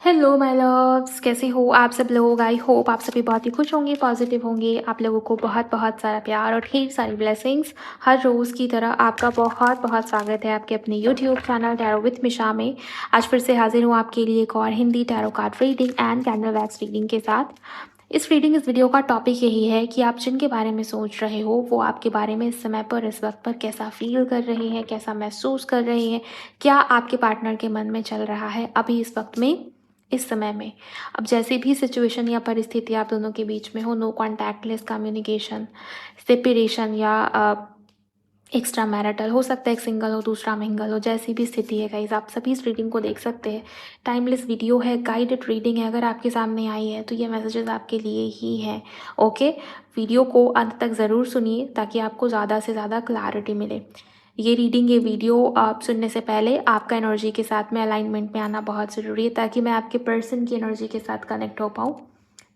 Hello my loves, कैसे हो आप सब लोग। आई होप आप सभी बहुत ही खुश होंगे, पॉजिटिव होंगे। आप लोगों को बहुत बहुत सारा प्यार और ढेर सारी ब्लेसिंग्स। हर रोज़ की तरह आपका बहुत बहुत स्वागत है आपके अपने यूट्यूब चैनल टैरो विथ मिशा में। आज फिर से हाजिर हूँ आपके लिए एक और Hindi tarot card reading and candle wax reading के साथ। इस वीडियो का टॉपिक यही है कि आप जिनके बारे में सोच रहे हो वो आपके बारे में इस समय पर, इस वक्त पर कैसा फील कर रहे हैं, कैसा महसूस कर रहे हैं, क्या आपके पार्टनर के मन में चल रहा है अभी इस वक्त में, इस समय में। अब जैसी भी सिचुएशन या परिस्थिति आप दोनों के बीच में हो, no contact, less communication, separation या एक्स्ट्रा मैरिटल, हो सकता है एक सिंगल हो दूसरा मिंगल हो, जैसी भी स्थिति है गाइस, आप सभी इस रीडिंग को देख सकते हैं। टाइमलेस वीडियो है, गाइडेड रीडिंग है। अगर आपके सामने आई है तो ये मैसेजेस आपके लिए ही हैं। ओके, वीडियो को अंत तक ज़रूर सुनिए ताकि आपको ज़्यादा से ज़्यादा क्लैरिटी मिले। ये रीडिंग, ये वीडियो आप सुनने से पहले आपका एनर्जी के साथ में अलाइनमेंट में आना बहुत ज़रूरी है ताकि मैं आपके पर्सन की एनर्जी के साथ कनेक्ट हो पाऊँ।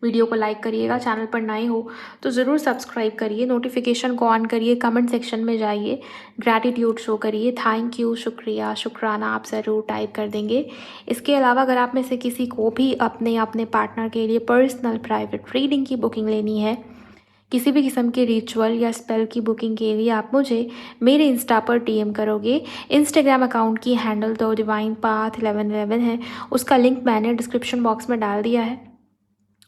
वीडियो को लाइक करिएगा, चैनल पर नए हो तो ज़रूर सब्सक्राइब करिए, नोटिफिकेशन को ऑन करिए, कमेंट सेक्शन में जाइए, ग्रैटिट्यूड शो करिए, थैंक यू, शुक्रिया, शुक्राना आप ज़रूर टाइप कर देंगे। इसके अलावा अगर आप में से किसी को भी अपने अपने पार्टनर के लिए पर्सनल प्राइवेट रीडिंग की बुकिंग लेनी है, किसी भी किस्म के रिचुअल या स्पेल की बुकिंग के लिए आप मुझे मेरे इंस्टा पर डीएम करोगे। इंस्टाग्राम अकाउंट की हैंडल तो डिवाइन पाथ 1111 है, उसका लिंक मैंने डिस्क्रिप्शन बॉक्स में डाल दिया है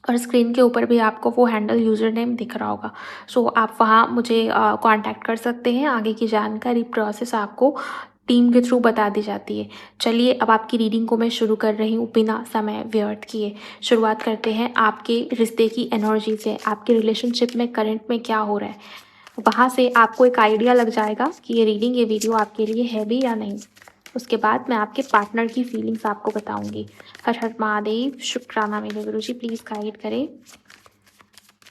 और स्क्रीन के ऊपर भी आपको वो हैंडल यूज़र नेम दिख रहा होगा। सो आप वहाँ मुझे कांटेक्ट कर सकते हैं। आगे की जानकारी, प्रोसेस आपको टीम के थ्रू बता दी जाती है। चलिए अब आपकी रीडिंग को मैं शुरू कर रही हूँ बिना समय व्यर्थ किए। शुरुआत करते हैं आपके रिश्ते की एनर्जी से। आपके रिलेशनशिप में करंट में क्या हो रहा है, वहाँ से आपको एक आइडिया लग जाएगा कि ये रीडिंग, ये वीडियो आपके लिए है भी या नहीं। उसके बाद मैं आपके पार्टनर की फीलिंग्स आपको बताऊंगी। हर हर महादेव, शुक्राना मेरे गुरुजी, प्लीज़ गाइड करें।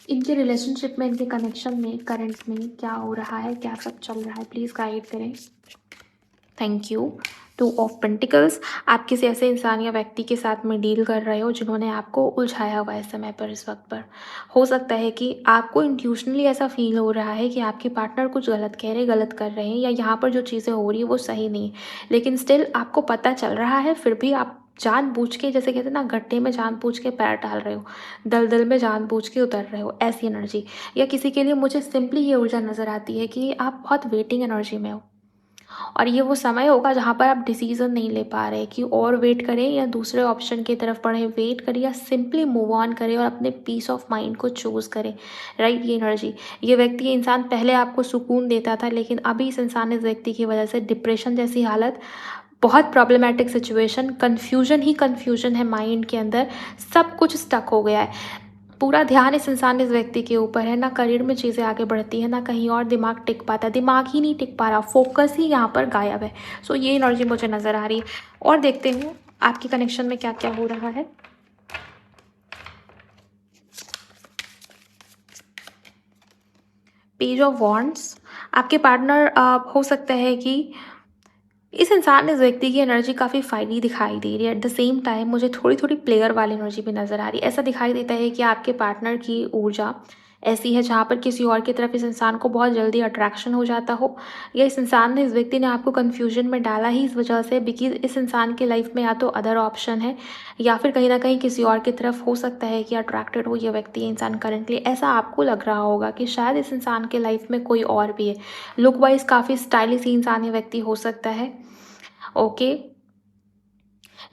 इनके रिलेशनशिप में, इनके कनेक्शन में, करंट में क्या हो रहा है, क्या सब चल रहा है, प्लीज़ गाइड करें। Thank you. 2 of pentacles. आप किसी ऐसे इंसान या व्यक्ति के साथ में डील कर रहे हो जिन्होंने आपको उलझाया हुआ है इस समय पर, इस वक्त पर। हो सकता है कि आपको इंट्यूशनली ऐसा फील हो रहा है कि आपके पार्टनर कुछ गलत कह रहे, गलत कर रहे हैं, या यहाँ पर जो चीज़ें हो रही है वो सही नहीं है, लेकिन स्टिल आपको पता चल रहा है, फिर भी आप जानबूझ के, जैसे कहते हैं ना, गड्ढे में जानबूझ के पैर डाल रहे हो, दलदल में जानबूझ के उतर रहे हो, ऐसी एनर्जी। या किसी के लिए मुझे सिंपली ये ऊर्जा नज़र आती है कि आप बहुत वेटिंग एनर्जी में हो और ये वो समय होगा जहाँ पर आप डिसीज़न नहीं ले पा रहे कि और वेट करें या दूसरे ऑप्शन की तरफ बढ़ें। वेट करें या सिंपली मूव ऑन करें और अपने पीस ऑफ माइंड को चूज़ करें। राइट, ये एनर्जी, ये व्यक्ति, ये इंसान पहले आपको सुकून देता था, लेकिन अभी इस इंसान, इस व्यक्ति की वजह से डिप्रेशन जैसी हालत, बहुत प्रॉब्लमैटिक सिचुएशन, कन्फ्यूजन ही कन्फ्यूजन है माइंड के अंदर, सब कुछ स्टक हो गया है। पूरा ध्यान इस इंसान, इस व्यक्ति के ऊपर है। ना करियर में चीज़ें आगे बढ़ती हैं, ना कहीं और दिमाग टिक पाता है, दिमाग ही नहीं टिक पा रहा, फोकस ही यहाँ पर गायब है। सो ये एनर्जी मुझे नज़र आ रही है। और देखते हूँ आपके कनेक्शन में क्या क्या हो रहा है। Page of wands. आपके पार्टनर हो सकता है कि इस इंसान, इस व्यक्ति की एनर्जी काफ़ी फायरी दिखाई दे रही है। एट द सेम टाइम मुझे थोड़ी थोड़ी प्लेयर वाली एनर्जी भी नज़र आ रही है। ऐसा दिखाई देता है कि आपके पार्टनर की ऊर्जा ऐसी है जहाँ पर किसी और की तरफ इस इंसान को बहुत जल्दी अट्रैक्शन हो जाता हो, या इस इंसान ने, इस व्यक्ति ने आपको कन्फ्यूजन में डाला ही इस वजह से बिकॉज इस इंसान के लाइफ में या तो अदर ऑप्शन है या फिर कहीं ना कहीं किसी और की तरफ हो सकता है कि अट्रैक्टेड हो ये व्यक्ति, इंसान करंटली। ऐसा आपको लग रहा होगा कि शायद इस इंसान के लाइफ में कोई और भी है। लुक वाइज काफ़ी स्टाइलिश इंसान ये व्यक्ति हो सकता है। ओके,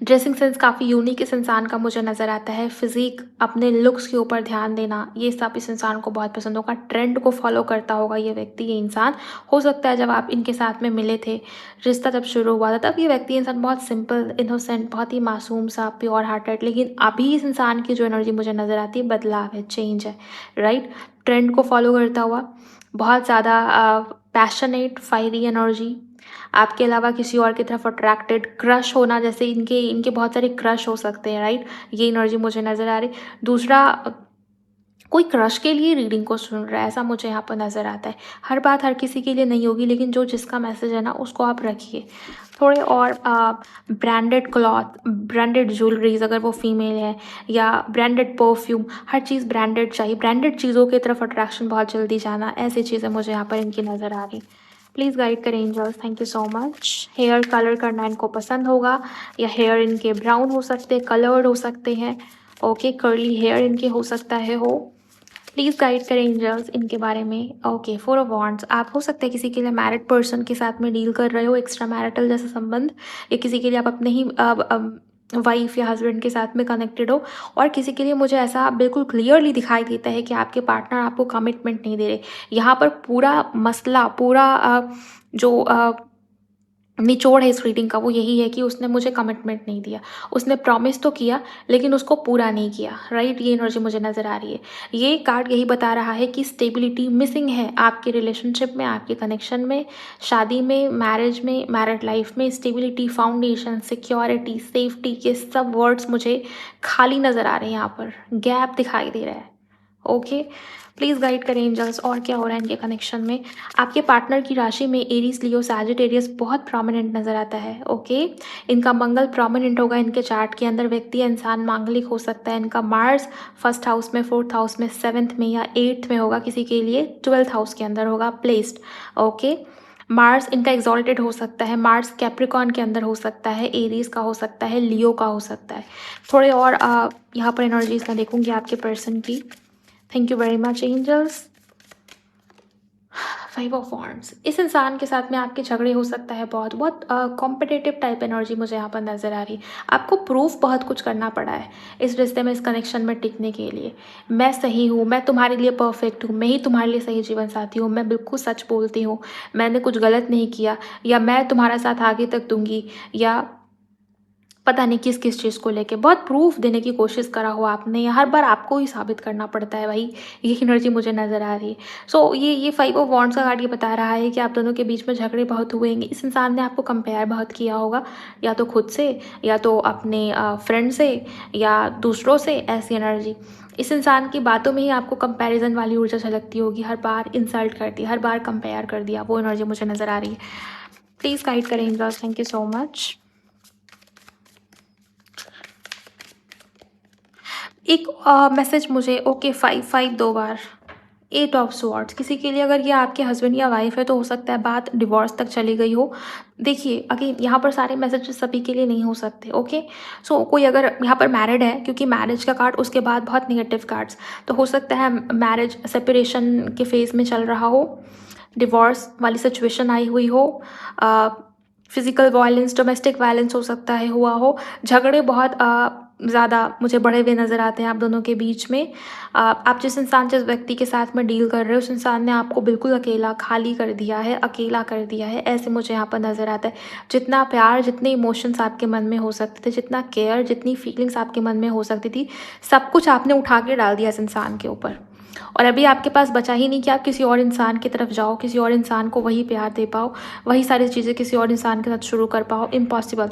ड्रेसिंग सेंस काफ़ी यूनिक इस इंसान का मुझे नज़र आता है। फिजिक, अपने लुक्स के ऊपर ध्यान देना, ये सब इस इंसान को बहुत पसंद होगा। ट्रेंड को फॉलो करता होगा ये व्यक्ति, ये इंसान। हो सकता है जब आप इनके साथ में मिले थे, रिश्ता जब शुरू हुआ था, तब ये व्यक्ति, इंसान बहुत सिंपल, इनोसेंट, बहुत ही मासूम सा, प्योर हार्टेड, लेकिन अभी इस इंसान की जो एनर्जी मुझे नज़र आती है, बदलाव है, चेंज है। राइट, ट्रेंड को फॉलो करता हुआ, बहुत ज़्यादा पैशनेट, फायरी एनर्जी, आपके अलावा किसी और की तरफ अट्रैक्टेड, क्रश होना, जैसे इनके इनके बहुत सारे क्रश हो सकते हैं। राइट, ये एनर्जी मुझे नज़र आ रही। दूसरा, कोई क्रश के लिए रीडिंग को सुन रहा है, ऐसा मुझे यहाँ पर नज़र आता है। हर बात हर किसी के लिए नहीं होगी, लेकिन जो जिसका मैसेज है ना, उसको आप रखिए। थोड़े और ब्रांडेड क्लॉथ, ब्रांडेड ज्वेलरीज़ अगर वो फीमेल है, या ब्रांडेड परफ्यूम, हर चीज़ ब्रांडेड चाहिए। ब्रांडेड चीज़ों की तरफ अट्रैक्शन बहुत जल्दी जाना, ऐसी चीज़ें मुझे यहाँ पर इनकी नज़र आ रही। प्लीज़ गाइड करें angels, thank you so much. Hair colour करना इनको पसंद होगा, या हेयर इनके ब्राउन हो सकते हैं, कलर्ड हो सकते हैं। ओके, कर्ली हेयर इनके हो सकता है हो। प्लीज़ गाइड करें एंजल्स इनके बारे में। Okay, 4 of wands. आप हो सकते हैं किसी के लिए मैरिड पर्सन के साथ में डील कर रहे हो, एक्स्ट्रा मैरिटल जैसा संबंध, या किसी के लिए आप अपने ही वाइफ या हस्बैंड के साथ में कनेक्टेड हो। और किसी के लिए मुझे ऐसा बिल्कुल क्लियरली दिखाई देता है कि आपके पार्टनर आपको कमिटमेंट नहीं दे रहे। यहाँ पर पूरा मसला, पूरा जो निचोड़ है इस रीडिंग का वो यही है कि उसने मुझे कमिटमेंट नहीं दिया। उसने प्रॉमिस तो किया लेकिन उसको पूरा नहीं किया, राइट? ये एनर्जी मुझे नज़र आ रही है। ये कार्ड यही बता रहा है कि स्टेबिलिटी मिसिंग है आपके रिलेशनशिप में, आपके कनेक्शन में, शादी में, मैरिज में, मैरिड लाइफ में। स्टेबिलिटी, फाउंडेशन, सिक्योरिटी, सेफ्टी के सब वर्ड्स मुझे खाली नज़र आ रहे हैं। यहाँ पर गैप दिखाई दे रहा है। ओके, प्लीज़ गाइड करें एंजल्स, और क्या हो रहा है इनके कनेक्शन में। आपके पार्टनर की राशि में एरीज, लियो, सैजिटेरियस बहुत प्रोमिनेंट नज़र आता है। ओके, इनका मंगल प्रोमिनेंट होगा इनके चार्ट के अंदर। व्यक्ति या इंसान मांगलिक हो सकता है। इनका मार्स फर्स्ट हाउस में, फोर्थ हाउस में, सेवन्थ में या एट्थ में होगा। किसी के लिए 12th हाउस के अंदर होगा प्लेस्ड। ओके, मार्स इनका एग्जॉल्टेड हो सकता है। मार्स कैप्रिकॉन के अंदर हो सकता है, एरीज का हो सकता है, लियो का हो सकता है। थोड़े और यहाँ पर एनर्जीज मैं देखूंगी आपके पर्सन की। Thank you very much angels. 5 of wands. इस इंसान के साथ में आपके झगड़े हो सकता है। बहुत बहुत कॉम्पिटिटिव टाइप एनर्जी मुझे यहाँ पर नज़र आ रही है। आपको प्रूफ बहुत कुछ करना पड़ा है इस रिश्ते में, इस कनेक्शन में टिकने के लिए। मैं सही हूँ, मैं तुम्हारे लिए परफेक्ट हूँ, मैं ही तुम्हारे लिए सही जीवन साथी हूँ, मैं बिल्कुल सच बोलती हूँ, मैंने कुछ गलत नहीं किया, या मैं तुम्हारा साथ आगे तक दूंगी, या पता नहीं किस किस चीज़ को लेके बहुत प्रूफ देने की कोशिश करा हो आपने। हर बार आपको ही साबित करना पड़ता है भाई। ये एनर्जी मुझे नज़र आ रही है। सो ये 5 ऑफ वॉन्ड्स का कार्ड ये बता रहा है कि आप दोनों के बीच में झगड़े बहुत हुए हैं। इस इंसान ने आपको कंपेयर बहुत किया होगा, या तो खुद से, या तो अपने फ्रेंड से, या दूसरों से। ऐसी एनर्जी इस इंसान की बातों में ही आपको कंपैरिजन वाली ऊर्जा झलकती होगी। हर बार इंसल्ट कर दी, हर बार कंपेयर कर दिया, वो एनर्जी मुझे नज़र आ रही है। प्लीज़ गाइड करें इंद्राज, थैंक यू सो मच। एक मैसेज मुझे, ओके, 5 2 बार। 8 of swords. किसी के लिए अगर ये आपके हस्बैंड या वाइफ है तो हो सकता है बात डिवोर्स तक चली गई हो। देखिए अगेन यहाँ पर सारे मैसेजेस सभी के लिए नहीं हो सकते। ओके, सो कोई अगर यहाँ पर मैरिड है, क्योंकि मैरिज का कार्ड उसके बाद बहुत निगेटिव कार्ड्स, तो हो सकता है मैरिज सेपरेशन के फेज में चल रहा हो, डिवोर्स वाली सिचुएशन आई हुई हो, फिजिकल वायलेंस, डोमेस्टिक वायलेंस हो सकता है हुआ हो। झगड़े बहुत ज़्यादा मुझे बढ़े हुए नज़र आते हैं आप दोनों के बीच में। आप जिस इंसान, जिस व्यक्ति के साथ में डील कर रहे हो, उस इंसान ने आपको बिल्कुल अकेला, खाली कर दिया है, अकेला कर दिया है, ऐसे मुझे यहाँ पर नज़र आता है। जितना प्यार, जितने इमोशंस आपके मन में हो सकते थे, जितना केयर, जितनी फीलिंग्स आपके मन में हो सकती थी, सब कुछ आपने उठा के डाल दिया इस इंसान के ऊपर। और अभी आपके पास बचा ही नहीं कि आप किसी और इंसान की तरफ जाओ, किसी और इंसान को वही प्यार दे पाओ, वही सारी चीज़ें किसी और इंसान के साथ शुरू कर पाओ। इम्पॉसिबल।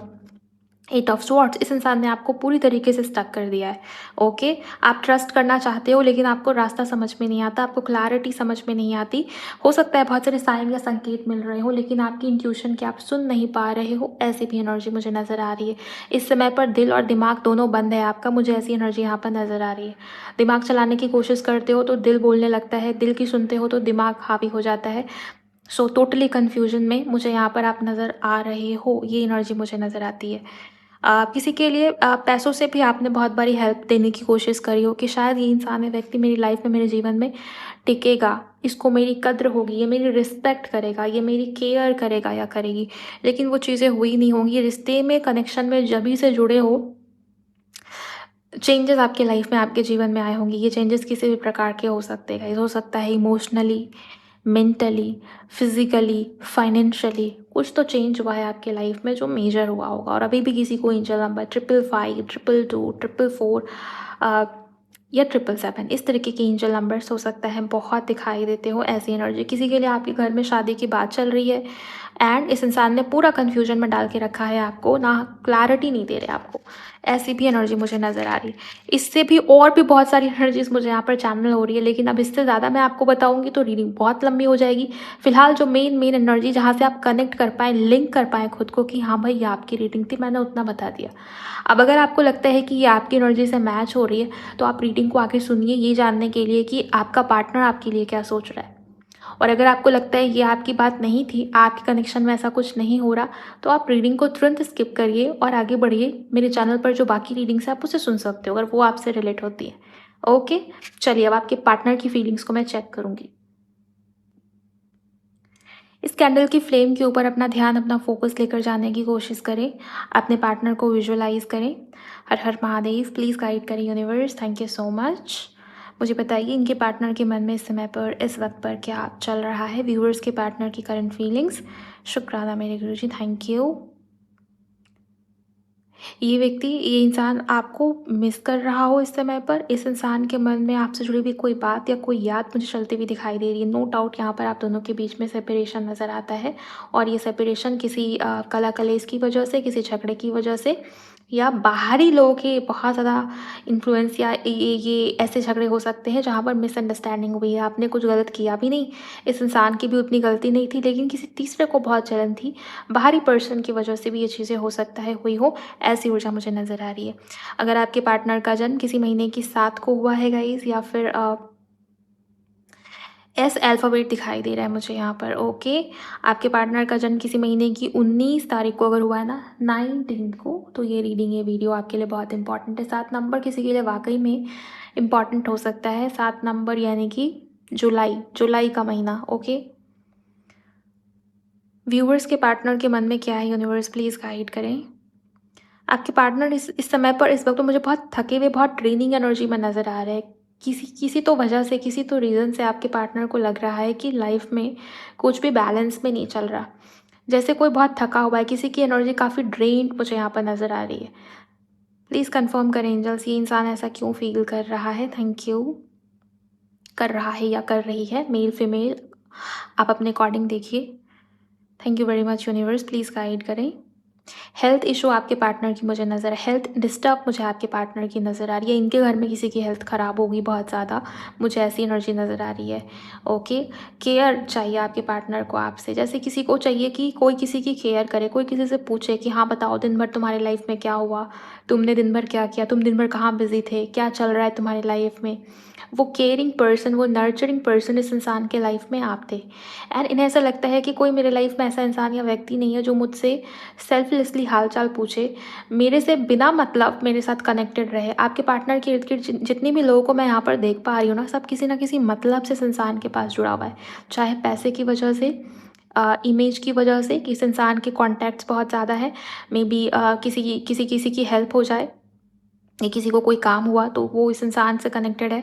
8 of swords. इस इंसान ने आपको पूरी तरीके से स्टक कर दिया है। ओके, आप ट्रस्ट करना चाहते हो लेकिन आपको रास्ता समझ में नहीं आता, आपको क्लैरिटी समझ में नहीं आती। हो सकता है बहुत सारे साइन या संकेत मिल रहे हो लेकिन आपकी इंट्यूशन के आप सुन नहीं पा रहे हो, ऐसी भी एनर्जी मुझे नज़र आ रही है। इस समय पर दिल और दिमाग दोनों बंद है आपका, मुझे ऐसी एनर्जी यहाँ पर नज़र आ रही है। दिमाग चलाने की कोशिश करते हो तो दिल बोलने लगता है, दिल की सुनते हो तो दिमाग हावी हो जाता है। सो टोटली कन्फ्यूजन में मुझे यहाँ पर आप नज़र आ रहे हो, ये एनर्जी मुझे नज़र आती है। किसी के लिए पैसों से भी आपने बहुत बारी हेल्प देने की कोशिश करी हो कि शायद ये इंसान, ये व्यक्ति मेरी लाइफ में, मेरे जीवन में टिकेगा, इसको मेरी कद्र होगी, ये मेरी रिस्पेक्ट करेगा, ये मेरी केयर करेगा या करेगी, लेकिन वो चीज़ें हुई नहीं होंगी। रिश्ते में, कनेक्शन में जब ही से जुड़े हो, चेंजेस आपके लाइफ में, आपके जीवन में आए होंगे। ये चेंजेस किसी भी प्रकार के हो सकते हैं। हो सकता है इमोशनली, मेंटली, फिजिकली, फाइनेंशियली कुछ तो चेंज हुआ है आपके लाइफ में जो मेजर हुआ होगा। और अभी भी किसी को एंजल नंबर 555, 222, 444 या 777 इस तरीके के एंजल नंबर्स हो सकता है बहुत दिखाई देते हो। ऐसी एनर्जी किसी के लिए आपके घर में शादी की बात चल रही है, एंड इस इंसान ने पूरा कन्फ्यूजन में डाल के रखा है आपको, ना क्लैरिटी नहीं दे रहे आपको। ऐसी भी एनर्जी मुझे नज़र आ रही है। इससे भी और भी बहुत सारी एनर्जीज़ मुझे यहाँ पर चैनल हो रही है, लेकिन अब इससे ज़्यादा मैं आपको बताऊँगी तो रीडिंग बहुत लंबी हो जाएगी। फिलहाल जो मेन एनर्जी जहाँ से आप कनेक्ट कर पाएँ, लिंक कर पाएँ खुद को कि हाँ भाई ये आपकी रीडिंग थी, मैंने उतना बता दिया। अब अगर आपको लगता है कि ये आपकी एनर्जी से मैच हो रही है, तो आप रीडिंग को आगे सुनिए ये जानने के लिए कि आपका पार्टनर आपके लिए क्या सोच रहा है। और अगर आपको लगता है ये आपकी बात नहीं थी, आपके कनेक्शन में ऐसा कुछ नहीं हो रहा, तो आप रीडिंग को तुरंत स्किप करिए और आगे बढ़िए। मेरे चैनल पर जो बाकी रीडिंग्स है आप उसे सुन सकते हो अगर वो आपसे रिलेट होती है। ओके, चलिए अब आपके पार्टनर की फीलिंग्स को मैं चेक करूँगी। इस कैंडल की फ्लेम के ऊपर अपना ध्यान, अपना फोकस लेकर जाने की कोशिश करें। अपने पार्टनर को विजुअलाइज करें। हर हर महादेव, प्लीज़ गाइड करें universe. Thank you so much. मुझे बताइए इनके पार्टनर के मन में इस समय पर, इस वक्त पर क्या चल रहा है। व्यूअर्स के पार्टनर की करंट फीलिंग्स। शुक्राना मेरे गुरुजी, थैंक यू। ये व्यक्ति, ये इंसान आपको मिस कर रहा हो इस समय पर। इस इंसान के मन में आपसे जुड़ी हुई कोई बात या कोई याद मुझे चलती हुई दिखाई दे रही है। नो डाउट यहाँ पर आप दोनों के बीच में सेपरेशन नज़र आता है, और ये सेपरेशन किसी कला कलेश की वजह से, किसी झगड़े की वजह से, या बाहरी लोगों के बहुत ज़्यादा इन्फ्लुएंस, या ये ऐसे झगड़े हो सकते हैं जहाँ पर मिसअंडरस्टैंडिंग हुई है। आपने कुछ गलत किया भी नहीं, इस इंसान की भी उतनी गलती नहीं थी, लेकिन किसी तीसरे को बहुत जलन थी। बाहरी पर्सन की वजह से भी ये चीज़ें हो सकता है हुई हो, ऐसी ऊर्जा मुझे नज़र आ रही है। अगर आपके पार्टनर का जन्म किसी महीने की 7 को हुआ है गाइज़, या फिर एस अल्फ़ाबेट दिखाई दे रहा है मुझे यहाँ पर। ओके, आपके पार्टनर का जन्म किसी महीने की 19 तारीख को अगर हुआ है ना, 19 को, तो ये रीडिंग, ये वीडियो आपके लिए बहुत इंपॉर्टेंट है। 7 नंबर किसी के लिए वाक़ई में इम्पॉर्टेंट हो सकता है। 7 नंबर यानी कि जुलाई का महीना। ओके, व्यूअर्स के पार्टनर के मन में क्या है, यूनिवर्स प्लीज़ गाइड करें। आपके पार्टनर इस समय पर, इस वक्त तो मुझे बहुत थके हुए, बहुत ड्रेनिंग एनर्जी में नज़र आ रहा है। किसी किसी तो वजह से, किसी तो रीज़न से आपके पार्टनर को लग रहा है कि लाइफ में कुछ भी बैलेंस में नहीं चल रहा। जैसे कोई बहुत थका हुआ है, किसी की एनर्जी काफ़ी ड्रेन्ड मुझे यहाँ पर नज़र आ रही है। प्लीज़ कंफर्म करें एंजल्स, ये इंसान ऐसा क्यों फील कर रहा है। Thank you. कर रहा है या कर रही है, मेल फीमेल, आप अपने अकॉर्डिंग देखिए। Thank you very much universe, please guide करें। हेल्थ इशू आपके पार्टनर की मुझे नज़र है, हेल्थ डिस्टर्ब मुझे आपके पार्टनर की नज़र आ रही है। इनके घर में किसी की हेल्थ ख़राब होगी बहुत ज़्यादा, मुझे ऐसी एनर्जी नज़र आ रही है। ओके, केयर चाहिए आपके पार्टनर को आपसे, जैसे किसी को चाहिए कि कोई किसी की केयर करे, कोई किसी से पूछे कि हाँ बताओ दिन भर तुम्हारी लाइफ में क्या हुआ, तुमने दिन भर क्या किया, तुम दिन भर कहाँ बिजी थे, क्या चल रहा है तुम्हारी लाइफ में। वो केयरिंग पर्सन, वो नर्चरिंग पर्सन इस इंसान के लाइफ में आप थे। एंड इन्हें ऐसा लगता है कि कोई मेरे लाइफ में ऐसा इंसान या व्यक्ति नहीं है जो मुझसे सेल्फलेसली हालचाल पूछे, मेरे से बिना मतलब मेरे साथ कनेक्टेड रहे। आपके पार्टनर के इर्द गिर्द जितनी भी लोगों को मैं यहाँ पर देख पा रही हूँ ना, सब किसी ना किसी मतलब से इस इंसान के पास जुड़ा हुआ है। चाहे पैसे की वजह से, इमेज की वजह से कि इस इंसान के कॉन्टैक्ट्स बहुत ज़्यादा है, मे बी किसी की हेल्प हो जाए, या किसी को कोई काम हुआ तो वो इस इंसान से कनेक्टेड है,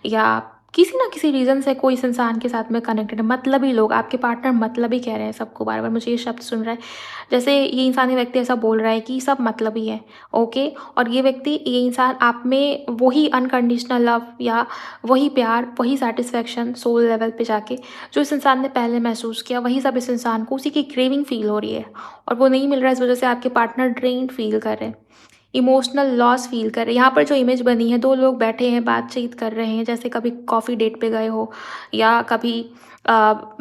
या किसी ना किसी रीज़न से कोई इस इंसान के साथ में कनेक्टेड है। मतलबी लोग, आपके पार्टनर मतलबी कह रहे हैं सबको, बार बार मुझे ये शब्द सुन रहा है। जैसे ये इंसान, ये व्यक्ति ऐसा बोल रहा है कि सब मतलबी है। ओके, और ये व्यक्ति, ये इंसान आप में वही अनकंडीशनल लव, या वही प्यार, वही सेटिस्फैक्शन सोल लेवल पे जाके जो इस इंसान ने पहले महसूस किया, वही सब इस इंसान को, उसी की क्रेविंग फील हो रही है, और वो नहीं मिल रहा है। इस वजह से आपके पार्टनर ड्रेन्ड फील कर रहे हैं, इमोशनल लॉस फील कर रहे हैं। यहाँ पर जो इमेज बनी है, 2 लोग बैठे हैं, बातचीत कर रहे हैं, जैसे कभी कॉफ़ी डेट पे गए हो, या कभी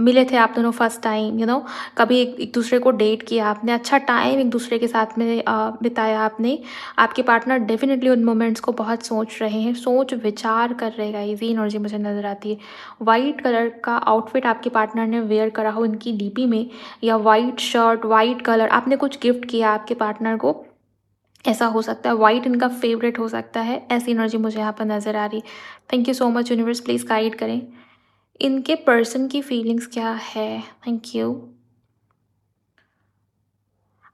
मिले थे आप दोनों फर्स्ट टाइम, कभी एक दूसरे को डेट किया आपने, अच्छा टाइम एक दूसरे के साथ में बिताया आपने। आपके पार्टनर डेफिनेटली उन मोमेंट्स को बहुत सोच रहे हैं, सोच विचार कर रहे हैं गाइस, ये एनर्जी मुझे नज़र आती है। वाइट कलर का आउटफिट आपके पार्टनर ने वेयर करा हो इनकी डीपी में, या वाइट शर्ट, वाइट कलर, आपने कुछ गिफ्ट किया आपके पार्टनर को, ऐसा हो सकता है। वाइट इनका फेवरेट हो सकता है, ऐसी एनर्जी मुझे यहाँ पर नज़र आ रही। Thank you so much universe, please guide करें इनके पर्सन की फीलिंग्स क्या है। Thank you.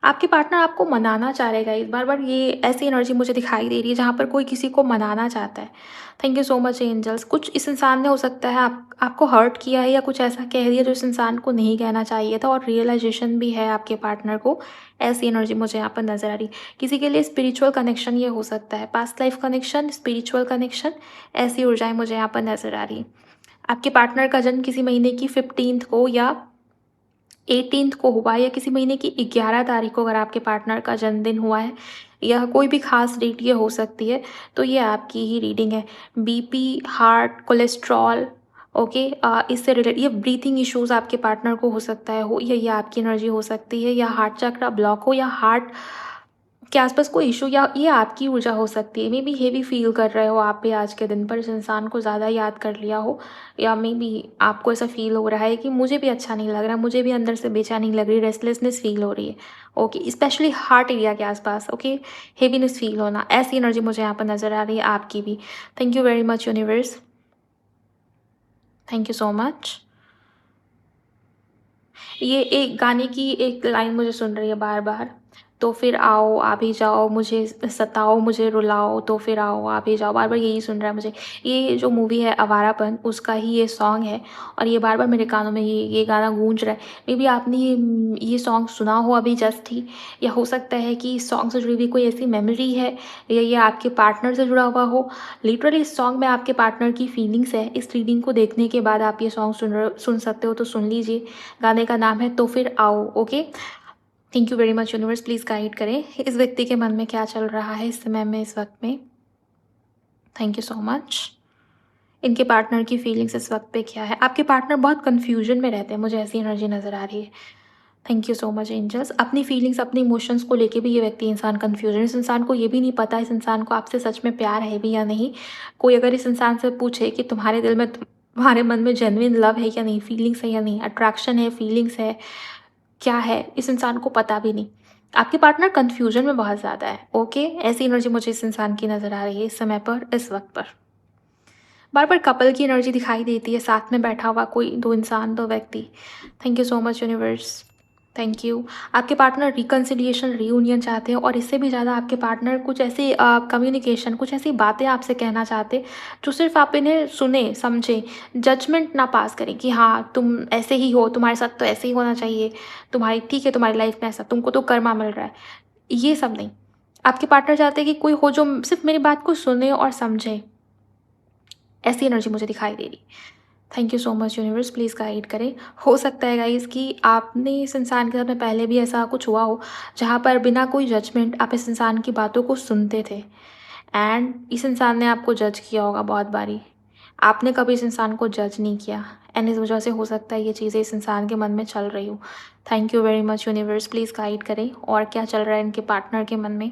आपके पार्टनर आपको मनाना चाह रहे गाइस, बार बार ये ऐसी एनर्जी मुझे दिखाई दे रही है जहाँ पर कोई किसी को मनाना चाहता है। Thank you so much angels. कुछ इस इंसान ने, हो सकता है आपको हर्ट किया है, या कुछ ऐसा कह दिया जो इस इंसान को नहीं कहना चाहिए था, और रियलाइजेशन भी है आपके पार्टनर को। ऐसी एनर्जी मुझे यहाँ पर नज़र आ रही। किसी के लिए स्पिरिचुअल कनेक्शन ये हो सकता है, past life connection, spiritual connection, ऐसी ऊर्जाएं मुझे यहाँ पर नज़र आ रही। आपके पार्टनर का जन्म किसी महीने की 15 को, या 18th को हुआ या किसी महीने की 11 तारीख को अगर आपके पार्टनर का जन्मदिन हुआ है या कोई भी ख़ास डेट ये हो सकती है, तो ये आपकी ही रीडिंग है। बीपी, हार्ट, कोलेस्ट्रॉल, ओके, इससे रिलेटेड ये ब्रीथिंग इश्यूज़ आपके पार्टनर को हो सकता है, हो या ये आपकी एनर्जी हो सकती है, या हार्ट चक्र ब्लॉक हो, या हार्ट के आसपास कोई इशू, या ये आपकी ऊर्जा हो सकती है। मे बी हेवी फील कर रहे हो आप भी आज के दिन पर, इस इंसान को ज़्यादा याद कर लिया हो, या मे बी आपको ऐसा फील हो रहा है कि मुझे भी अच्छा नहीं लग रहा, मुझे भी अंदर से बेचैनी लग रही, रेस्टलेसनेस फील हो रही है। ओके, स्पेशली हार्ट एरिया के आसपास, ओके, हेवीनेस फील होना, ऐसी एनर्जी मुझे यहाँ पर नज़र आ रही है आपकी भी। Thank you very much universe, thank you so much. ये एक गाने की एक लाइन मुझे सुन रही है बार बार, तो फिर आओ आ भी जाओ, मुझे सताओ मुझे रुलाओ, तो फिर आओ आ भी जाओ, बार बार यही सुन रहा है मुझे। ये जो मूवी है आवारापन, उसका ही ये सॉन्ग है, और ये बार बार मेरे कानों में ये गाना गूंज रहा है। मे बी आपने ये सॉन्ग सुना हो अभी जस्ट ही, या हो सकता है कि इस सॉन्ग से जुड़ी हुई कोई ऐसी मेमोरी है, या ये आपके पार्टनर से जुड़ा हुआ हो। लिटरली इस सॉन्ग में आपके पार्टनर की फीलिंग्स है। इस रीडिंग को देखने के बाद आप ये सॉन्ग सुन सकते हो, तो सुन लीजिए। गाने का नाम है तो फिर आओ। Okay, thank you very much universe, please guide करें इस व्यक्ति के मन में क्या चल रहा है इस समय में, इस वक्त में। Thank you so much. इनके पार्टनर की फीलिंग्स इस वक्त पे क्या है। आपके पार्टनर बहुत कन्फ्यूजन में रहते हैं, मुझे ऐसी एनर्जी नज़र आ रही है। Thank you so much angels. अपनी फीलिंग्स, अपने इमोशंस को लेके भी ये व्यक्ति इंसान कन्फ्यूजन, इस इंसान को ये भी नहीं पता इस इंसान को आपसे सच में प्यार है भी या नहीं। कोई अगर इस इंसान से पूछे कि तुम्हारे दिल में, तुम्हारे मन में जेन्युइन लव है या नहीं, फीलिंग्स है या नहीं, अट्रैक्शन है, फीलिंग्स है, क्या है, इस इंसान को पता भी नहीं। आपके पार्टनर कन्फ्यूजन में बहुत ज़्यादा है। ओके, ऐसी एनर्जी मुझे इस इंसान की नज़र आ रही है इस समय पर, इस वक्त पर। बार बार कपल की एनर्जी दिखाई देती है, साथ में बैठा हुआ कोई दो इंसान, दो व्यक्ति। Thank you so much universe, thank you. आपके पार्टनर रिकन्सिलिएशन, रीयूनियन चाहते हैं, और इससे भी ज़्यादा आपके पार्टनर कुछ ऐसी कम्युनिकेशन, कुछ ऐसी बातें आपसे कहना चाहते हैं जो सिर्फ आप इन्हें सुने समझें, जजमेंट ना पास करें कि हाँ तुम ऐसे ही हो, तुम्हारे साथ तो ऐसे ही होना चाहिए, तुम्हारी ठीक है, तुम्हारी लाइफ में ऐसा, तुमको तो कर्मा मिल रहा है, ये सब नहीं। आपके पार्टनर चाहते हैं कि कोई हो जो सिर्फ मेरी बात को सुने और समझे, ऐसी एनर्जी मुझे दिखाई दे रही। Thank you so much universe, please guide करें। हो सकता है गाइज़ कि आपने इस इंसान के साथ में पहले भी ऐसा कुछ हुआ हो, जहाँ पर बिना कोई जजमेंट आप इस इंसान की बातों को सुनते थे, एंड इस इंसान ने आपको जज किया होगा बहुत बारी। आपने कभी इस इंसान को जज नहीं किया, एंड इस वजह से हो सकता है ये चीज़ें इस इंसान के मन में चल रही हो। Thank you very much universe, please guide करें और क्या चल रहा है इनके पार्टनर के मन में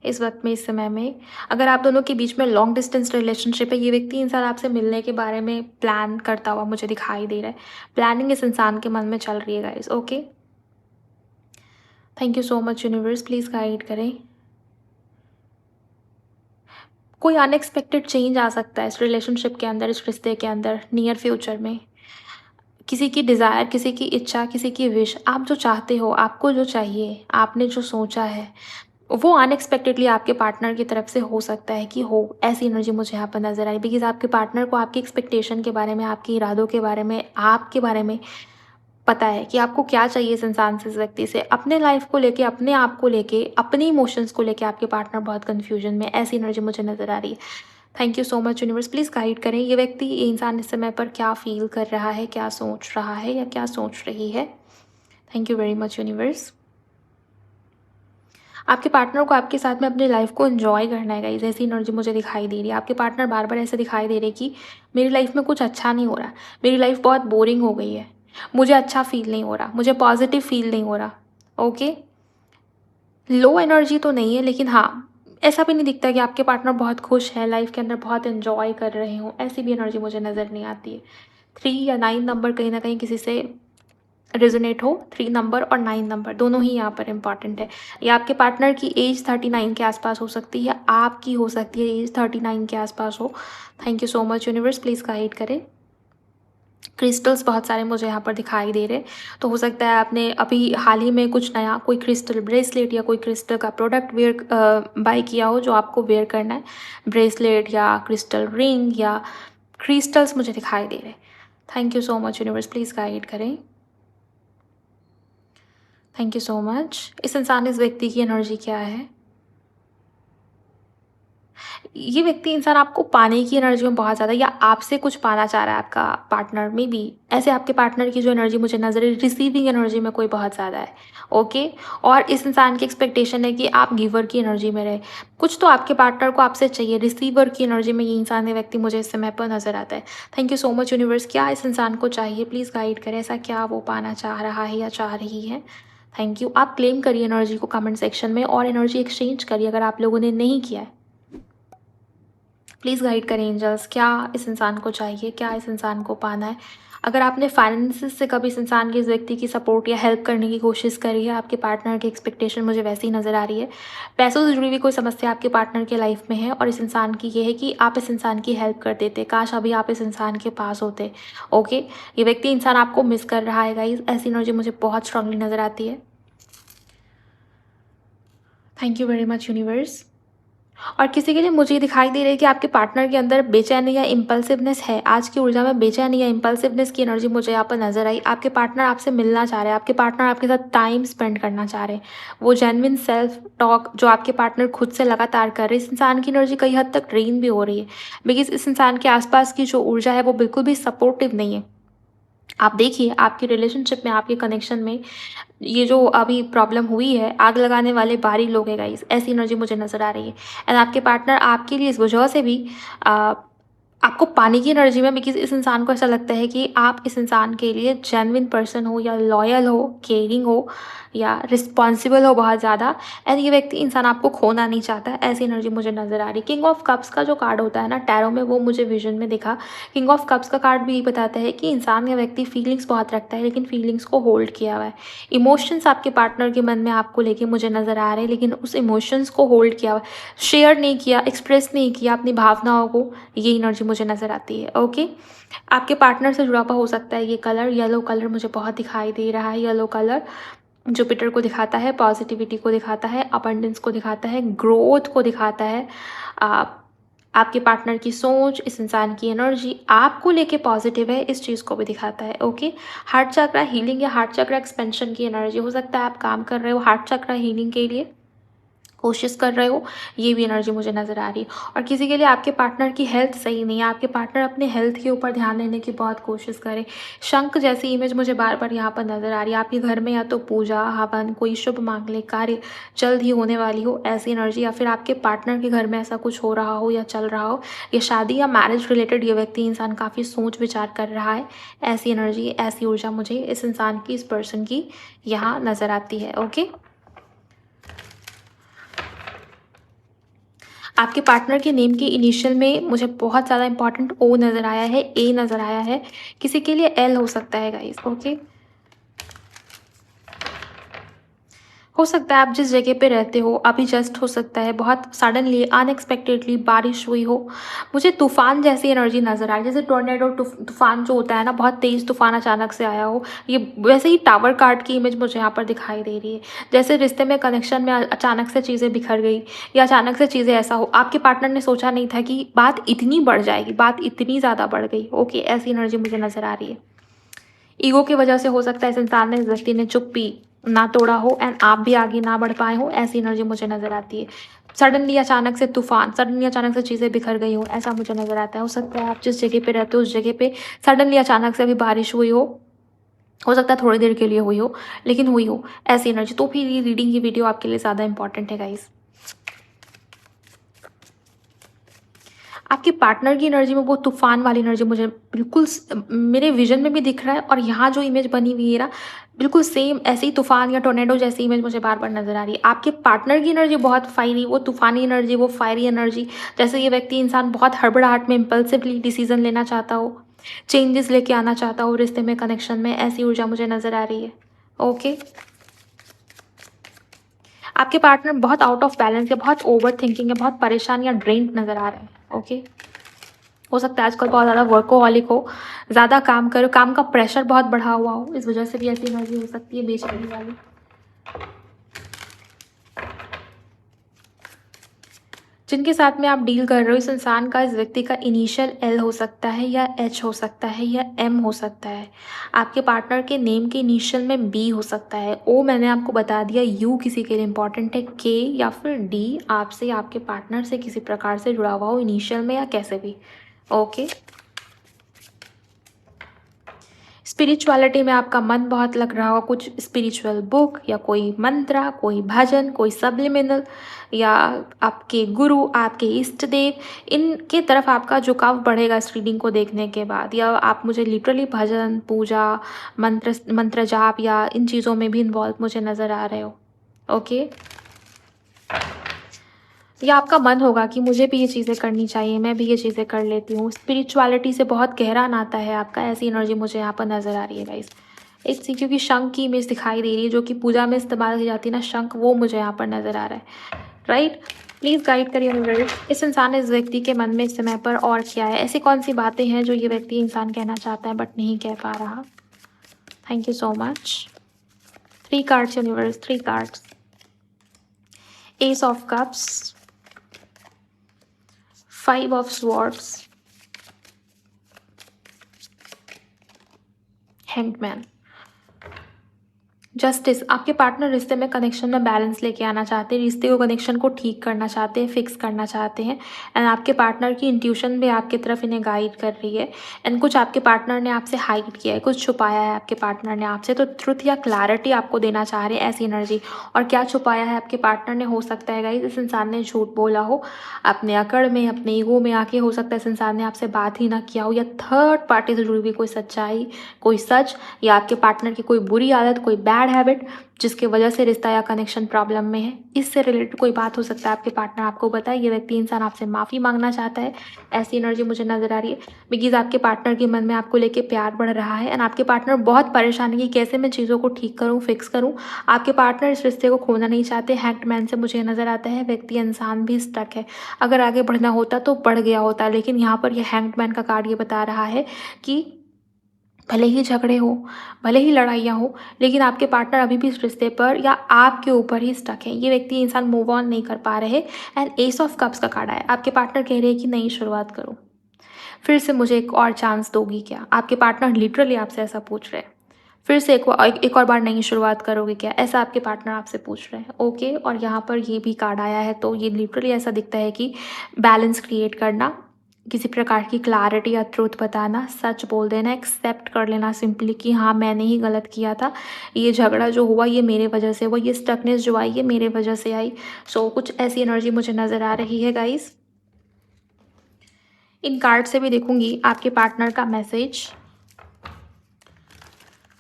इस वक्त में, इस समय में। अगर आप दोनों के बीच में लॉन्ग डिस्टेंस रिलेशनशिप है, ये व्यक्ति इंसान आपसे मिलने के बारे में प्लान करता हुआ मुझे दिखाई दे रहा है। प्लानिंग इस इंसान के मन में चल रही है guys. Okay, thank you so much universe, please guide करें। कोई अनएक्सपेक्टेड चेंज आ सकता है इस रिलेशनशिप के अंदर, इस रिश्ते के अंदर, नियर फ्यूचर में। किसी की डिज़ायर, किसी की इच्छा, किसी की विश, आप जो चाहते हो, आपको जो चाहिए, आपने जो सोचा है, वो अनएक्सपेक्टेडली आपके पार्टनर की तरफ से हो सकता है कि हो, ऐसी एनर्जी मुझे यहाँ पर नज़र आई। बिकॉज़ आपके पार्टनर को आपकी एक्सपेक्टेशन के बारे में, आपके इरादों के बारे में, आपके बारे में पता है कि आपको क्या चाहिए इस इंसान से, इस व्यक्ति से। अपने लाइफ़ को लेके, अपने आप को लेके, अपने इमोशंस को लेके आपके पार्टनर बहुत कन्फ्यूजन में, ऐसी एनर्जी मुझे नज़र आ रही है। Thank you so much universe, please guide करें ये व्यक्ति, ये इंसान इस समय पर क्या फ़ील कर रहा है, क्या सोच रहा है या क्या सोच रही है। Thank you very much universe. आपके पार्टनर को आपके साथ में अपनी लाइफ को एंजॉय करना है गाइस, ऐसी एनर्जी मुझे दिखाई दे रही है। आपके पार्टनर बार बार ऐसे दिखाई दे रहे कि मेरी लाइफ में कुछ अच्छा नहीं हो रहा, मेरी लाइफ बहुत बोरिंग हो गई है, मुझे अच्छा फील नहीं हो रहा, मुझे पॉजिटिव फील नहीं हो रहा। ओके, लो एनर्जी तो नहीं है, लेकिन हाँ, ऐसा भी नहीं दिखता कि आपके पार्टनर बहुत खुश है, लाइफ के अंदर बहुत एंजॉय कर रहे हों, ऐसी भी एनर्जी मुझे नज़र नहीं आती है। 3 या 9 नंबर कहीं ना कहीं किसी से रेजोनेट हो। 3 नंबर और 9 नंबर दोनों ही यहाँ पर इम्पॉर्टेंट है। या आपके पार्टनर की एज 39 के आसपास हो सकती है, या आपकी हो सकती है एज 39 के आसपास हो। Thank you so much universe, please guide करें। क्रिस्टल्स बहुत सारे मुझे यहाँ पर दिखाई दे रहे हैं, तो हो सकता है आपने अभी हाल ही में कुछ नया कोई क्रिस्टल ब्रेसलेट या कोई क्रिस्टल का प्रोडक्ट वेयर बाय किया हो जो आपको वेयर करना है। ब्रेसलेट या क्रिस्टल रिंग या क्रिस्टल्स मुझे दिखाई दे रहे हैं। Thank you so much universe, please guide करें। Thank you so much. इस इंसान, इस व्यक्ति की एनर्जी क्या है? ये व्यक्ति इंसान आपको पाने की एनर्जी में बहुत ज़्यादा, या आपसे कुछ पाना चाह रहा है आपका पार्टनर में भी। ऐसे आपके पार्टनर की जो एनर्जी मुझे नज़र है, रिसीविंग एनर्जी में कोई बहुत ज़्यादा है। ओके। और इस इंसान की एक्सपेक्टेशन है कि आप गिवर की एनर्जी में रहे। कुछ तो आपके पार्टनर को आपसे चाहिए, रिसीवर की एनर्जी में ये इंसान या व्यक्ति मुझे इस समय पर नज़र आता है। Thank you so much universe. क्या इस इंसान को चाहिए, प्लीज़ गाइड करें। ऐसा क्या वो पाना चाह रहा है या चाह रही है। Thank you. आप क्लेम करिए एनर्जी को कमेंट सेक्शन में, और एनर्जी एक्सचेंज करिए अगर आप लोगों ने नहीं किया है। प्लीज़ गाइड करें एंजल्स, क्या इस इंसान को चाहिए, क्या इस इंसान को पाना है। अगर आपने फाइनेंसिस से कभी इस इंसान के, इस व्यक्ति की सपोर्ट या हेल्प करने की कोशिश करी है, आपके पार्टनर की एक्सपेक्टेशन मुझे वैसी ही नज़र आ रही है। पैसों से जुड़ी हुई कोई समस्या आपके पार्टनर के लाइफ में है, और इस इंसान की ये है कि आप इस इंसान की हेल्प कर देते, काश अभी आप इस इंसान के पास होते। ओके। ये व्यक्ति इंसान आपको मिस कर रहा है गाइज, ऐसी एनर्जी मुझे बहुत स्ट्रांगली नज़र आती है। Thank you very much universe. और किसी के लिए मुझे दिखाई दे रही है कि आपके पार्टनर के अंदर बेचैनी या इम्पल्सिवनेस है। आज की ऊर्जा में बेचैनी या इम्पल्सिवनेस की एनर्जी मुझे यहाँ पर नजर आई। आपके पार्टनर आपसे मिलना चाह रहे हैं, आपके पार्टनर आपके साथ टाइम स्पेंड करना चाह रहे हैं। वो जेन्युइन सेल्फ टॉक जो आपके पार्टनर खुद से लगातार कर रहे हैं, इस इंसान की एनर्जी कई हद तक ड्रेन भी हो रही है, बिकॉज इस इंसान के आसपास की जो ऊर्जा है वो बिल्कुल भी सपोर्टिव नहीं है। आप देखिए आपके रिलेशनशिप में, आपके कनेक्शन में ये जो अभी प्रॉब्लम हुई है, आग लगाने वाले बाहरी लोग हैं गाइस, ऐसी एनर्जी मुझे नज़र आ रही है। एंड आपके पार्टनर आपके लिए इस वजह से भी आ, आपको पानी की एनर्जी में, बिकॉज इस इंसान को ऐसा लगता है कि आप इस इंसान के लिए जेन्युइन पर्सन हो, या लॉयल हो, केयरिंग हो, या रिस्पॉन्सिबल हो बहुत ज़्यादा। एंड ये व्यक्ति इंसान आपको खोना नहीं चाहता, ऐसी एनर्जी मुझे नज़र आ रही। किंग ऑफ कप्स का जो कार्ड होता है ना टैरो में, वो मुझे विजन में दिखा। किंग ऑफ कप्स का कार्ड भी यही बताता है कि इंसान या व्यक्ति फीलिंग्स बहुत रखता है, लेकिन फीलिंग्स को होल्ड किया हुआ है। इमोशंस आपके पार्टनर के मन में आपको लेके मुझे नज़र आ रहे हैं, लेकिन उस इमोशंस को होल्ड किया हुआ है, शेयर नहीं किया, एक्सप्रेस नहीं किया अपनी भावनाओं को। ये एनर्जी मुझे नज़र आती है। ओके। आपके पार्टनर से जुड़ा हुआ हो सकता है ये कलर, येलो कलर मुझे बहुत दिखाई दे रहा है। येलो कलर जुपिटर को दिखाता है, पॉजिटिविटी को दिखाता है, अबंडेंस को दिखाता है, ग्रोथ को दिखाता है। आपके पार्टनर की सोच, इस इंसान की एनर्जी आपको लेके पॉजिटिव है, इस चीज़ को भी दिखाता है। ओके। हार्ट चक्रा हीलिंग या हार्ट चक्रा एक्सपेंशन की एनर्जी हो सकता है। आप काम कर रहे हो हार्ट चक्रा हीलिंग के लिए, कोशिश कर रहे हो, ये भी एनर्जी मुझे नज़र आ रही है। और किसी के लिए आपके पार्टनर की हेल्थ सही नहीं है, आपके पार्टनर अपने हेल्थ के ऊपर ध्यान देने की बहुत कोशिश करें। शंख जैसी इमेज मुझे बार बार यहाँ पर नज़र आ रही है। आपके घर में या तो पूजा हवन, कोई शुभ मांगलिक कार्य जल्द ही होने वाली हो, ऐसी एनर्जी, या फिर आपके पार्टनर के घर में ऐसा कुछ हो रहा हो या चल रहा हो, या शादी या मैरिज रिलेटेड ये व्यक्ति इंसान काफ़ी सोच विचार कर रहा है, ऐसी एनर्जी, ऐसी ऊर्जा मुझे इस इंसान की, इस पर्सन की यहाँ नज़र आती है। ओके। आपके पार्टनर के नेम के इनिशियल में मुझे बहुत ज़्यादा इंपॉर्टेंट ओ नज़र आया है, ए नज़र आया है, किसी के लिए एल हो सकता है गाइस। ओके। हो सकता है आप जिस जगह पे रहते हो अभी जस्ट, हो सकता है बहुत सडनली अनएक्सपेक्टेडली बारिश हुई हो। मुझे तूफान जैसी एनर्जी नज़र आ रही है, जैसे टोर्नेडो तूफान जो होता है ना, बहुत तेज़ तूफान अचानक से आया हो, ये वैसे ही टावर कार्ड की इमेज मुझे यहाँ पर दिखाई दे रही है। जैसे रिश्ते में, कनेक्शन में अचानक से चीज़ें बिखर गई, या अचानक से चीज़ें ऐसा हो, आपके पार्टनर ने सोचा नहीं था कि बात इतनी बढ़ जाएगी, बात इतनी ज़्यादा बढ़ गई। ओके, ऐसी एनर्जी मुझे नज़र आ रही है। ईगो की वजह से हो सकता है इस इंसान ने, इस व्यक्ति ने चुप्पी ना तोड़ा हो, एंड आप भी आगे ना बढ़ पाए हो, ऐसी एनर्जी मुझे नज़र आती है। सडनली अचानक से तूफान, सडनली अचानक से चीज़ें बिखर गई हो, ऐसा मुझे नज़र आता है। हो सकता है आप जिस जगह पे रहते हो उस जगह पे सडनली अचानक से अभी बारिश हुई हो सकता है थोड़ी देर के लिए हुई हो, लेकिन हुई हो, ऐसी एनर्जी। तो फिर ये रीडिंग की वीडियो आपके लिए ज़्यादा इंपॉर्टेंट है गाइस। आपके पार्टनर की एनर्जी में वो तूफान वाली एनर्जी मुझे बिल्कुल मेरे विजन में भी दिख रहा है, और यहाँ जो इमेज बनी हुई है ना, बिल्कुल सेम ऐसे ही तूफान या टोर्नेडो जैसी इमेज मुझे बार बार नजर आ रही है। आपके पार्टनर की एनर्जी बहुत फायरी, वो तूफानी एनर्जी, वो फायरी एनर्जी, जैसे ये व्यक्ति इंसान बहुत हड़बड़ाहट में इम्पल्सिवली डिसीजन लेना चाहता हो, चेंजेस लेके आना चाहता हो रिश्ते में, कनेक्शन में, ऐसी ऊर्जा मुझे नजर आ रही है। ओके। आपके पार्टनर बहुत आउट ऑफ बैलेंस है, बहुत ओवर थिंकिंग है, बहुत परेशान या ड्रेन्ड नजर आ रहे हैं। ओके। हो सकता है आजकल बहुत ज़्यादा वर्कोहॉलिक हो, ज़्यादा काम करो, काम का प्रेशर बहुत बढ़ा हुआ हो, इस वजह से भी ऐसी एनर्जी हो सकती है बेचैनी वाली। जिनके साथ में आप डील कर रहे हो, इस इंसान का, इस व्यक्ति का इनिशियल एल हो सकता है या एच हो सकता है या एम हो सकता है। आपके पार्टनर के नेम के इनिशियल में बी हो सकता है। ओ मैंने आपको बता दिया, यू किसी के लिए इंपॉर्टेंट है, के या फिर डी आपसे या आपके पार्टनर से किसी प्रकार से जुड़ा हुआ हो इनिशियल में या कैसे भी। ओके। स्पिरिचुअलिटी में आपका मन बहुत लग रहा हो, कुछ स्पिरिचुअल बुक या कोई मंत्रा, कोई भजन, कोई सब्लिमिनल, या आपके गुरु, आपके इष्ट देव, इनके तरफ आपका झुकाव बढ़ेगा इस रीडिंग को देखने के बाद। या आप मुझे लिटरली भजन, पूजा, मंत्र जाप या इन चीज़ों में भी इन्वॉल्व मुझे नज़र आ रहे हो। ओके। या आपका मन होगा कि मुझे भी ये चीज़ें करनी चाहिए, मैं भी ये चीज़ें कर लेती हूँ। स्पिरिचुअलिटी से बहुत गहरा नाता है आपका, ऐसी एनर्जी मुझे यहाँ पर नज़र आ रही है गाइस। एक सी क्योंकि शंख की इमेज दिखाई दे रही है, जो कि पूजा में इस्तेमाल की जाती है ना शंख, वो मुझे यहाँ पर नज़र आ रहा है, राइट। प्लीज़ गाइड करिए यूनिवर्स, इस इंसान, इस व्यक्ति के मन में इस समय पर और क्या है, ऐसी कौन सी बातें हैं जो ये व्यक्ति इंसान कहना चाहता है बट नहीं कह पा रहा। Thank you so much. 3 cards universe, 3 cards. S of cups, 5 of swords, hanged man। Justice, आपके पार्टनर रिश्ते में, कनेक्शन में बैलेंस लेके आना चाहते हैं, रिश्ते को, कनेक्शन को ठीक करना चाहते हैं, फिक्स करना चाहते हैं। एंड आपके पार्टनर की इंट्यूशन भी आपकी तरफ इन्हें गाइड कर रही है। एंड कुछ आपके पार्टनर ने आपसे हाइड किया है, कुछ छुपाया है आपके पार्टनर ने आपसे, तो ट्रुथ या क्लैरिटी आपको देना चाह रहे हैं, ऐसी एनर्जी। और क्या छुपाया है आपके पार्टनर ने, हो सकता है गाइस इस इंसान ने झूठ बोला हो अपने अकड़ में, अपने ईगो में आके, हो सकता है इस इंसान ने आपसे बात ही ना किया हो, या थर्ड पार्टी से जुड़ी हुई कोई सच्चाई, कोई सच, या आपके पार्टनर की कोई बुरी आदत, कोई बैड हैबिट जिसकी वजह से रिश्ता या कनेक्शन प्रॉब्लम में है, इससे रिलेटेड कोई बात हो सकता है। आपके पार्टनर आपको बताए, ये व्यक्ति इंसान आपसे माफ़ी मांगना चाहता है, ऐसी एनर्जी मुझे नज़र आ रही है। बिकॉज आपके पार्टनर के मन में आपको लेके प्यार बढ़ रहा है, एंड आपके पार्टनर बहुत परेशान है कि कैसे मैं चीज़ों को ठीक करूँ, फिक्स करूँ। आपके पार्टनर इस रिश्ते को खोना नहीं चाहते। हैंग्ड मैन से मुझे नज़र आता है व्यक्ति इंसान भी स्टक है, अगर आगे बढ़ना होता तो बढ़ गया होता, लेकिन यहाँ पर यह हैंग्ड मैन का कार्ड ये बता रहा है कि भले ही झगड़े हो, भले ही लड़ाइयाँ हो, लेकिन आपके पार्टनर अभी भी इस रिश्ते पर या आपके ऊपर ही स्टक है। ये व्यक्ति इंसान मूव ऑन नहीं कर पा रहे। एंड एस ऑफ कप्स का कार्ड आया, आपके पार्टनर कह रहे हैं कि नई शुरुआत करो, फिर से मुझे एक और चांस दोगी क्या। आपके पार्टनर लिटरली आपसे ऐसा पूछ रहे हैं, फिर से एक और बार नई शुरुआत करोगे क्या, ऐसा आपके पार्टनर आपसे पूछ रहे हैं। ओके। और यहाँ पर ये भी कार्ड आया है, तो ये लिटरली ऐसा दिखता है कि बैलेंस क्रिएट करना, किसी प्रकार की क्लैरिटी या ट्रूथ बताना, सच बोल देना, एक्सेप्ट कर लेना सिंपली कि हाँ मैंने ही गलत किया था, ये झगड़ा जो हुआ ये मेरे वजह से हुआ, ये स्टकनेस जो आई ये मेरे वजह से आई। सो कुछ ऐसी एनर्जी मुझे नज़र आ रही है गाइस। इन कार्ड से भी देखूंगी आपके पार्टनर का मैसेज।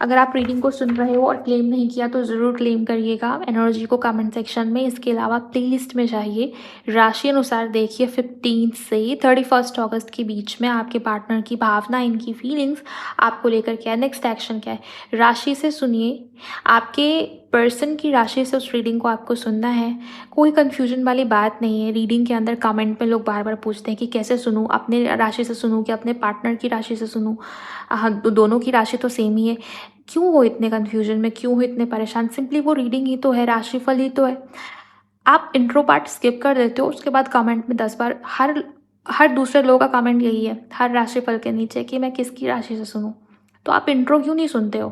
अगर आप रीडिंग को सुन रहे हो और क्लेम नहीं किया तो ज़रूर क्लेम करिएगा एनर्जी को कमेंट सेक्शन में। इसके अलावा प्लेलिस्ट में जाइए, राशि अनुसार देखिए 15 से 31 अगस्त के बीच में आपके पार्टनर की भावना, इनकी फीलिंग्स आपको लेकर क्या है, नेक्स्ट एक्शन क्या है। राशि से सुनिए, आपके पर्सन की राशि से उस रीडिंग को आपको सुनना है। कोई कन्फ्यूजन वाली बात नहीं है। रीडिंग के अंदर कमेंट में लोग बार बार पूछते हैं कि कैसे सुनूं, अपने राशि से सुनूं कि अपने पार्टनर की राशि से सुनूं। हाँ, दोनों की राशि तो सेम ही है। क्यों हो इतने कन्फ्यूजन में, क्यों हो इतने परेशान, सिंपली वो रीडिंग ही तो है, राशिफल ही तो है। आप इंट्रो पार्ट स्किप कर देते हो, उसके बाद कमेंट में 10 बार हर दूसरे लोगों का कमेंट यही है हर राशिफल के नीचे कि मैं किसकी राशि से सुनूं। तो आप इंट्रो क्यों नहीं सुनते हो।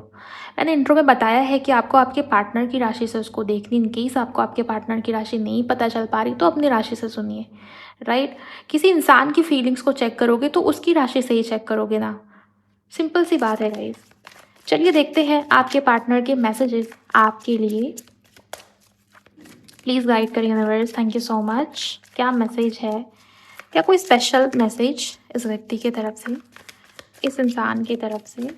मैंने इंट्रो में बताया है कि आपको आपके पार्टनर की राशि से उसको देखनी। इन केस आपको आपके पार्टनर की राशि नहीं पता चल पा रही तो अपनी राशि से सुनिए, राइट। किसी इंसान की फीलिंग्स को चेक करोगे तो उसकी राशि से ही चेक करोगे ना, सिंपल सी बात है गाइस। चलिए देखते हैं आपके पार्टनर के मैसेजेस आपके लिए। प्लीज़ गाइड करिए universe, thank you so much. क्या मैसेज है, क्या कोई स्पेशल मैसेज इस व्यक्ति की तरफ से, इस इंसान की तरफ से।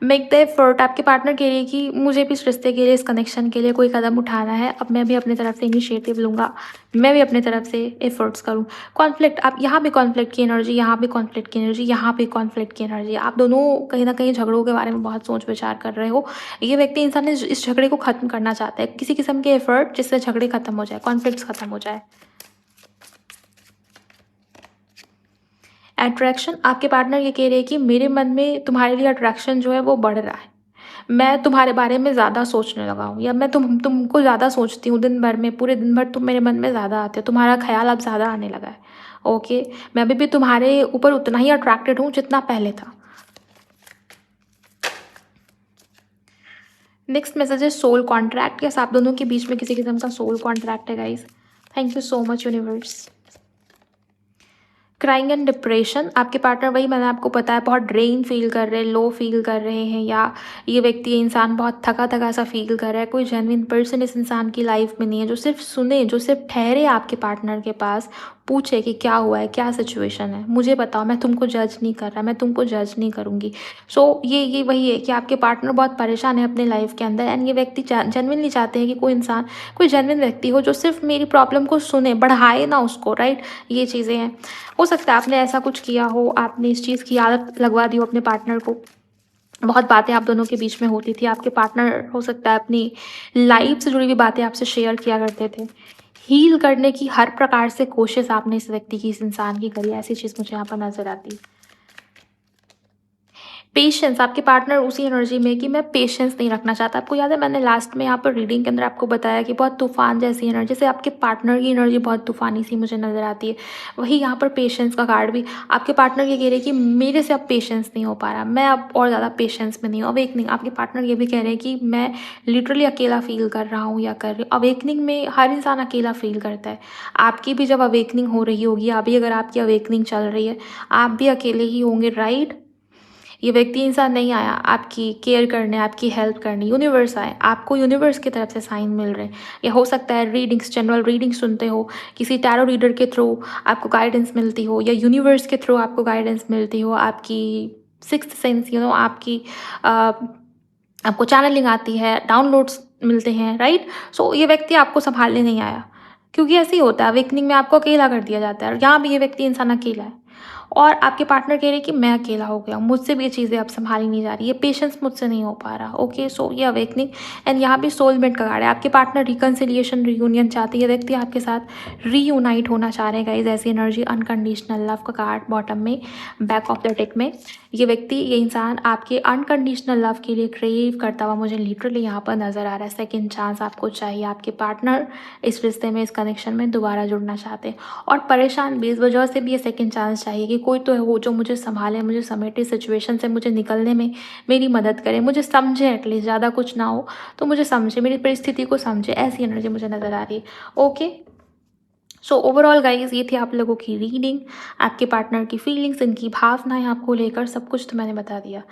मेक द एफर्ट, आपके पार्टनर के लिए कि मुझे भी इस रिश्ते के लिए, इस कनेक्शन के लिए कोई कदम उठाना है। अब मैं भी अपनी तरफ से इनिशिएटिव लूँगा, मैं भी अपनी तरफ से एफर्ट्स करूँ। कॉन्फ्लिक्ट, आप यहाँ भी कॉन्फ्लिक्ट की एनर्जी, यहाँ भी कॉन्फ्लिक्ट की एनर्जी, यहाँ भी कॉन्फ्लिक्ट की एनर्जी। आप दोनों कहीं ना कहीं झगड़ों के बारे में बहुत सोच विचार कर रहे हो। ये व्यक्ति इंसान इस झगड़े को ख़त्म करना चाहता है, किसी किस्म के एफर्ट जिससे झगड़े ख़त्म हो जाए, कॉन्फ्लिक्ट्स ख़त्म हो जाए। अट्रैक्शन, आपके पार्टनर ये कह रहे हैं कि मेरे मन में तुम्हारे लिए अट्रैक्शन जो है वो बढ़ रहा है, मैं तुम्हारे बारे में ज़्यादा सोचने लगा हूँ, या मैं तुमको ज़्यादा सोचती हूँ दिन भर में, पूरे दिन भर तुम मेरे मन में ज़्यादा आते हो, तुम्हारा ख्याल अब ज़्यादा आने लगा है। ओके, मैं अभी भी तुम्हारे ऊपर उतना ही अट्रैक्टेड हूँ जितना पहले था। नेक्स्ट मैसेज है सोल कॉन्ट्रैक्ट। यस, आप दोनों के बीच में किसी किस्म का सोल कॉन्ट्रैक्ट है guys. Thank you so much universe. Crying and depression, आपके पार्टनर, वही मैंने आपको बताया, बहुत ड्रेन फील कर रहे हैं, लो फील कर रहे हैं, या ये व्यक्ति, ये इंसान बहुत थका थका सा फील कर रहा है। कोई जेन्युइन पर्सन इस इंसान की लाइफ में नहीं है जो सिर्फ सुने, जो सिर्फ ठहरे आपके पार्टनर के पास, पूछे कि क्या हुआ है, क्या सिचुएशन है, मुझे बताओ, मैं तुमको जज नहीं कर रहा, मैं तुमको जज नहीं करूँगी। सो ये वही है कि आपके पार्टनर बहुत परेशान है अपने लाइफ के अंदर, एंड ये व्यक्ति जेन्युइनली चाहते हैं कि कोई इंसान, कोई जेन्युइन व्यक्ति हो जो सिर्फ मेरी प्रॉब्लम को सुने, बढ़ाए ना उसको, राइट। ये चीज़ें हैं। हो सकता है आपने ऐसा कुछ किया हो, आपने इस चीज़ की आदत लगवा दी हो अपने पार्टनर को। बहुत बातें आप दोनों के बीच में होती थी, आपके पार्टनर हो सकता है अपनी लाइफ से जुड़ी हुई बातें आपसे शेयर किया करते थे। हील करने की हर प्रकार से कोशिश आपने इस व्यक्ति की, इस इंसान की करी, ऐसी चीज़ मुझे यहाँ पर नज़र आती है। पेशेंस, आपके पार्टनर उसी एनर्जी में कि मैं पेशेंस नहीं रखना चाहता। आपको याद है मैंने लास्ट में यहाँ पर रीडिंग के अंदर आपको बताया कि बहुत तूफान जैसी एनर्जी, जैसे आपके पार्टनर की एनर्जी बहुत तूफानी सी मुझे नज़र आती है, वही यहाँ पर पेशेंस का कार्ड भी। आपके पार्टनर ये कह रहे हैं कि मेरे से अब पेशेंस नहीं हो पा रहा, मैं अब और ज़्यादा पेशेंस में नहीं हूँ। अवेकनिंग, आपके पार्टनर ये भी कह रहे हैं कि मैं लिटरली अकेला फील कर रहा हूँ या कर रही हूँ। अवेकनिंग में हर इंसान अकेला फील करता है। आपकी भी जब अवेकनिंग हो रही होगी, अभी अगर आपकी अवेकनिंग चल रही है, आप भी अकेले ही होंगे, राइट। ये व्यक्ति इंसान नहीं आया आपकी केयर करने, आपकी हेल्प करने, यूनिवर्स आए, आपको यूनिवर्स की तरफ से साइन मिल रहे हैं। या हो सकता है रीडिंग्स, जनरल रीडिंग सुनते हो, किसी टैरो रीडर के थ्रू आपको गाइडेंस मिलती हो, या यूनिवर्स के थ्रू आपको गाइडेंस मिलती हो, आपकी सिक्स्थ सेंस, आपकी आपको चैनलिंग आती है, डाउनलोड्स मिलते हैं, राइट। सो ये व्यक्ति आपको संभालने नहीं आया, क्योंकि ऐसे ही होता है, अवेकनिंग में आपको अकेला कर दिया जाता है, और यहाँ भी ये व्यक्ति इंसान अकेला है। और आपके पार्टनर कह रहे हैं कि मैं अकेला हो गया हूँ, मुझसे भी ये चीज़ें अब संभाली नहीं जा रही, ये पेशेंस मुझसे नहीं हो पा रहा। ओके, सो ये अवेकनिंग, एंड यहाँ भी सोलमेट का कार्ड है। आपके पार्टनर रिकन्सिलिएशन, रियूनियन चाहते हैं, ये व्यक्ति आपके साथ रीयूनाइट होना चाह रहे हैं गाइस। ऐसी एनर्जी, अनकंडीशनल लव का कार्ड बॉटम में, बैक ऑफ द टेक में। ये व्यक्ति, ये इंसान आपके अनकंडीशनल लव के लिए क्रेव करता हुआ मुझे लिटरली यहाँ पर नज़र आ रहा है। सेकेंड चांस आपको चाहिए, आपके पार्टनर इस रिश्ते में, इस कनेक्शन में दोबारा जुड़ना चाहते हैं, और परेशान भी इस वजह से भी ये सेकेंड चांस चाहिए कि कोई तो हो जो मुझे संभाले, मुझे समेटे, सिचुएशन से मुझे निकलने में मेरी मदद करे, मुझे समझे, एटलीस्ट ज़्यादा कुछ ना हो तो मुझे समझे, मेरी परिस्थिति को समझे। ऐसी एनर्जी मुझे नज़र आ रही है। ओके, सो ओवरऑल गाइज, ये थी आप लोगों की रीडिंग। आपके पार्टनर की फीलिंग्स, इनकी भावनाएं आपको लेकर सब कुछ तो मैंने बता दिया।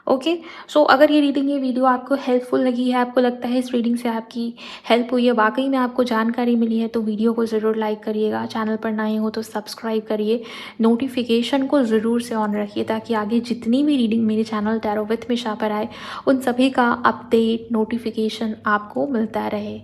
ओके, सो अगर ये रीडिंग, ये वीडियो आपको हेल्पफुल लगी है, आपको लगता है इस रीडिंग से आपकी हेल्प हुई है, वाकई में आपको जानकारी मिली है, तो वीडियो को ज़रूर लाइक करिएगा। चैनल पर नए हो तो सब्सक्राइब करिए, नोटिफिकेशन को ज़रूर से ऑन रखिए, ताकि आगे जितनी भी रीडिंग मेरे चैनल टैरो विथ मिशा पर आए, उन सभी का अपडेट, नोटिफिकेशन आपको मिलता रहे।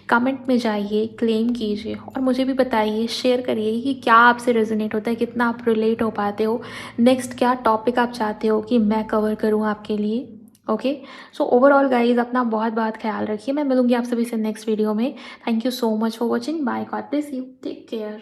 कमेंट में जाइए, क्लेम कीजिए, और मुझे भी बताइए, शेयर करिए कि क्या आपसे रेजोनेट होता है, कितना आप रिलेट हो पाते हो, नेक्स्ट क्या टॉपिक आप चाहते हो कि मैं कवर करूँ आपके लिए। ओके, सो ओवरऑल गाइज, अपना बहुत बहुत ख्याल रखिए। मैं मिलूंगी आप सभी से नेक्स्ट वीडियो में। Thank you so much for watching. Bye, God bless you, take care.